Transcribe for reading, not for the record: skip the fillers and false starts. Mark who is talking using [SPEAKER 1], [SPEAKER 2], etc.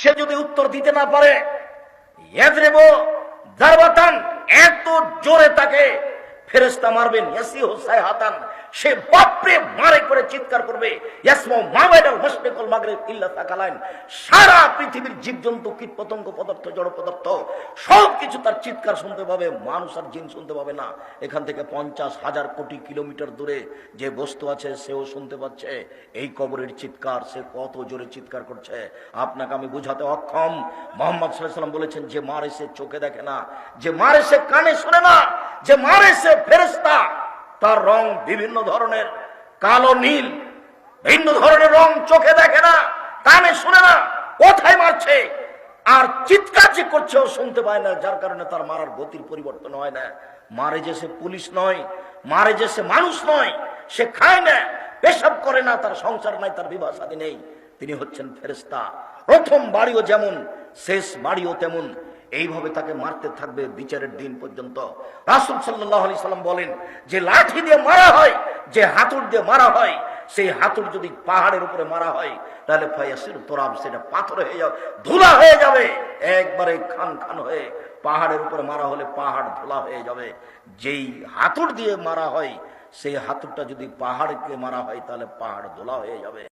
[SPEAKER 1] সে যদি উত্তর দিতে না পারে, ইয়াজরিবু দারবাতান, এত জোরে তাকে ফেরেশতা মারবেন, ইয়াসিহু সাইহাতান, সে বাপরে মারে করে চিৎকার করবে, ইয়াসমু মা বাইনাল মাশরিক ওয়াল মাগরিব ইল্লা সাকালাইন, সারা পৃথিবীর জীবজন্তু কীটপতঙ্গ পদার্থ জড় পদার্থ সবকিছু তার চিৎকার শুনতে পাবে, মানুষ আর জিন শুনতে পাবে না। এখান থেকে 50,000 কোটি কিলোমিটার দূরে যে বস্তু আছে সেও শুনতে পাচ্ছে এই কবরের চিৎকার। সে কত জোরে চিৎকার করছে আপনাকে আমি বুঝাতে অক্ষম। মুহাম্মদ সাল্লাল্লাহু আলাইহি ওয়াসাল্লাম বলেছেন, যে মারে সে চোখে দেখে না, যে মারে সে কানে শুনে না, যে মারে সে ফেরেশতা, তার রং বিভিন্ন ধরনের, কালো নীল, ভিন্ন ধরনের রং, চোখে দেখে না, কানে শুনে না, কোথায় মারছে আর চিৎকার যে করছে ও শুনতে পায় না, যার কারণে তার মারার গতির পরিবর্তন হয় না। মারে যে সে পুলিশ নয়, মারে যে সে মানুষ নয়, সে খায় না, পেশাব করে না, তার সংসার নাই, তার বিবাহ শাদী নেই, তিনি হচ্ছেন ফেরেশতা। প্রথম বাড়িও যেমন শেষ বাড়িও তেমন, এইভাবে তাকে মারতে থাকবে বিচারের দিন পর্যন্ত। রাসূল সাল্লাল্লাহু আলাইহি সাল্লাম বলেন, যে লাঠি দিয়ে মারা হয়, যে হাতুড় দিয়ে মারা হয়, সেই হাতুড় যদি পাহাড়ের উপরে মারা হয় তাহলে ফায়াসির তোরাব, সেটা পাথর হয়ে যাবে, ধুলা হয়ে যাবে, একবারে খান খান হয়ে। পাহাড়ের উপরে মারা হলে পাহাড় ধুলা হয়ে যাবে। যেই হাতুড় দিয়ে মারা হয় সেই হাতুড়টা যদি পাহাড়কে মারা হয় তাহলে পাহাড় ধুলা হয়ে যাবে।